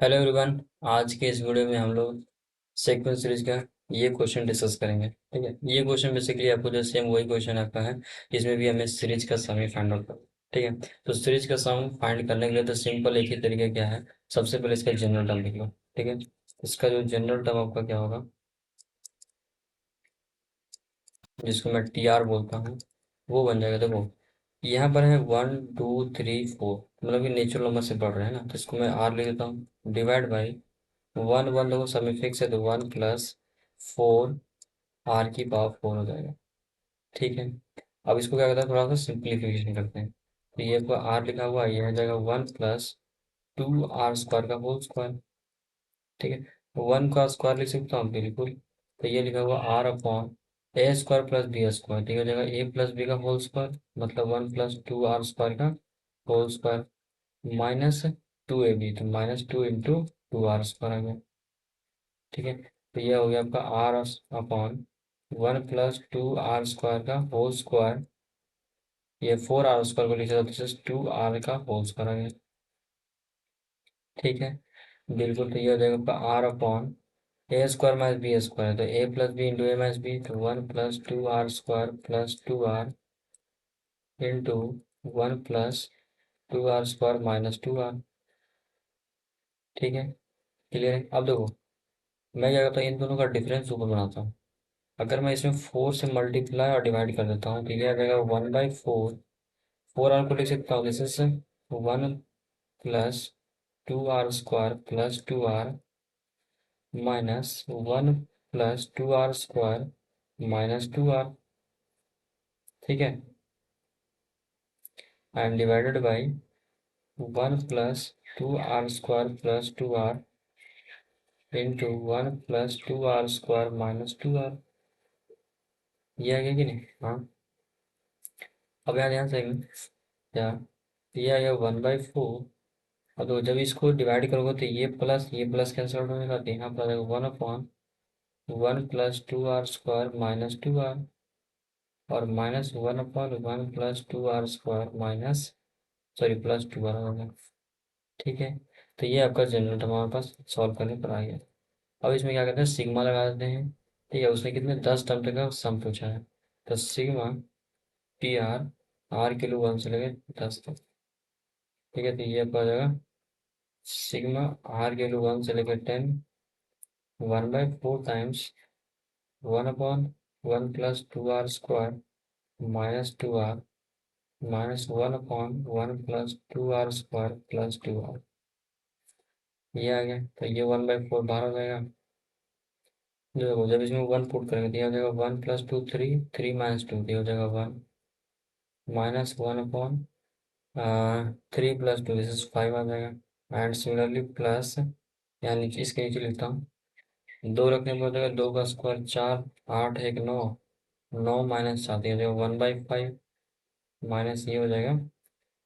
Hello everyone. आज के इस वीडियो में हम लोग सीक्वेंस सीरीज का ये क्वेश्चन डिस्कस करेंगे। ठीक है, ये क्वेश्चन बेसिकली आपको जो सेम वही क्वेश्चन आपका है, इसमें भी हमें सीरीज का सम ही फाइंड आउट करना है। ठीक है, तो सीरीज का सम फाइंड करने के लिए तो सिंपल एक ही तरीका क्या है, सबसे पहले इसका जनरल टर्म लिख लो। ठीक है, इसका जो जनरल टर्म आपका क्या होगा, जिसको मैं टी आर बोलता हूँ, वो बन जाएगा। देखो यहाँ पर है 1 2 3 4, मतलब कि नेचुरल नंबर से बढ़ रहे हैं ना, तो इसको मैं आर लिख देता हूँ, डिवाइड बाई वन वन, देखो सब में फिक्स है तो 1 + 4 आर की पावर 4 हो जाएगा। ठीक है, अब इसको क्या करते हैं, थोड़ा सा सिंप्लीफिकेशन करते हैं, तो ये आपको आर लिखा हुआ है, ये हो जाएगा 1 + 2 आर स्क्वायर का होल स्क्वायर। ठीक है, वन का स्क्वायर लिख सकता हूँ बिल्कुल, तो ये लिखा हुआ r upon a square plus b square, ठीक हो जाएगा ए प्लस बी का होल स्क्वायर, मतलब 1 + 2 आर स्क्वायर का होल स्क्वायर, माइनस 2 ab, तो -2 × 2 आर स्क्वायर आ गया। ठीक है, तो ये हो गया आपका आर अपॉन 1 + 2 आर स्क्वायर का होल स्क्वायर, ये 4 आर स्क्वायर को लिखा था, 2 आर का होल स्क्वायर आ गया। ठीक है, बिल्कुल, तो ये हो जाएगा आपका r upon a square minus b square, तो a plus b into a minus b, तो 1 + 2 r square plus 2 r into 1 + 2 r square minus 2 r. ठीक है, क्लियर है। अब देखो मैं क्या करता हूँ, इन दोनों का डिफरेंस ऊपर बनाता हूँ। अगर मैं इसमें 4 से मल्टीप्लाई और डिवाइड कर देता हूँ, तो ये आ जाएगा 1/4, 4 आर को लिख सकता हूँ, this is 1 + 2 r square plus 2 r minus 1 + 2 r square minus 2 r. ठीक है, and divided by 1 + 2 r square plus 2 r into 1 + 2 r square minus 2 r. ये आ गया कि नहीं? हाँ, अब यहाँ ध्यान से क्या, ये आ गया 1/4। अब तो जब इसको डिवाइड करोगे तो ये प्लस कैंसिल आउट होगा, तो यहाँ पर आ जाएगा 1/1 + 2 आर स्क्वायर माइनस 2 आर, और minus 1/1 + 2 r square minus, sorry, plus 2 r होगा। ठीक है, तो ये आपका जनरल टर्म हमारे पास सॉल्व करने पर आ गया। अब इसमें क्या करते हैं, सिग्मा लगा देते हैं। ठीक है, उसने कितने 10 टर्म तक का सम पूछा है, तो सिग्मा टी आर, आर के लिए 1 से लेकर 10 तक। ठीक है, तो ये आपका आ जाएगा सिग्मा आर के लिए 1 से लेकर 10, 1/4 times 1/1 + 2 r square minus 2 r minus 1/1 + 2 r square plus 2 r. ये आ गया, तो ये 1/4 बाहर हो जाएगा। देखो जब इसमें 1 पुट करेंगे तो ये हो जाएगा 1 + 2 3, 3 - 2, ये हो जाएगा 1 माइनस 1/3 + 2, दिस इज 5 आ जाएगा। एंड सिमिलरली प्लस, यानी इसके नीचे लिखता हूँ, 2 रखने पर हो जाएगा 2 का स्क्वायर 4, 8 1 9, 9 माइनस 7, ये हो जाएगा 1/5 माइनस, ये हो जाएगा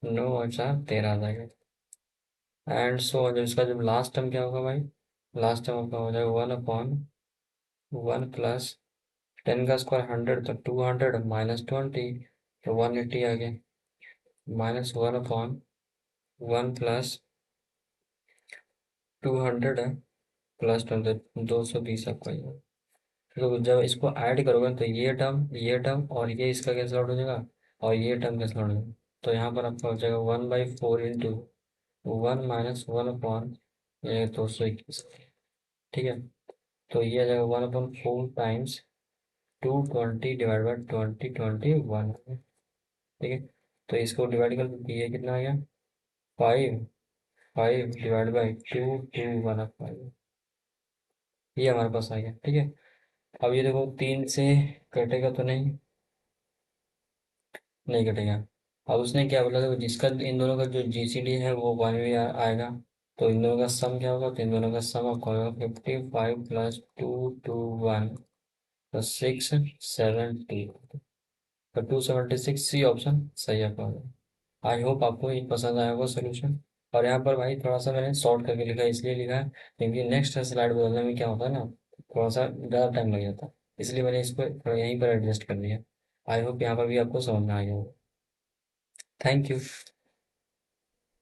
9 और 4 13 आ जाएगा। एंड सो जब इसका जब लास्ट टर्म क्या होगा भाई, लास्ट टर्म आपका हो जाएगा 1/1 + 10 का स्क्वायर 100, तो 200 माइनस 20, तो 180 आ गया, माइनस 1/1 + 200 प्लस 20, 220 आपका ये। तो जब इसको ऐड करोगे तो ये टर्म और ये इसका कैंसिल आउट हो जाएगा, और ये टर्म कैंसिल आउट हो जाएगा, तो यहाँ पर आपका हो जाएगा 1/4 इंटू 1 माइनस 1 ये 221। ठीक है, तो ये आ जाएगा 1/4 टाइम्स 220 डिवाइड बाई 2021। ठीक है, तो इसको डिवाइड कर दो, ये कितना आ गया, 5, 5 डिवाइड बाई 2 2 1 5, ये हमारे पास आ गया। ठीक है, अब ये देखो 3 से कटेगा तो नहीं, नहीं कटेगा। अब उसने क्या बोला था, जिसका इन दोनों का जो जीसीडी है वो 1 भी आएगा, तो इन दोनों का सम क्या होगा, तो इन दोनों का सम आपका होगा 55 + 221 + 672, तो 276 सी ऑप्शन सही है आपका। आई होप आपको ये पसंद आया होगा सोल्यूशन। और यहाँ पर भाई थोड़ा सा मैंने शॉर्ट करके लिखा है, इसलिए लिखा है क्योंकि नेक्स्ट स्लाइड बदलने में क्या होता है ना, थोड़ा सा ज़्यादा टाइम लग जाता है, इसलिए मैंने इसको थोड़ा यहीं पर एडजस्ट कर लिया। आई होप यहाँ पर भी आपको समझ में आ गया होगा। Thank you.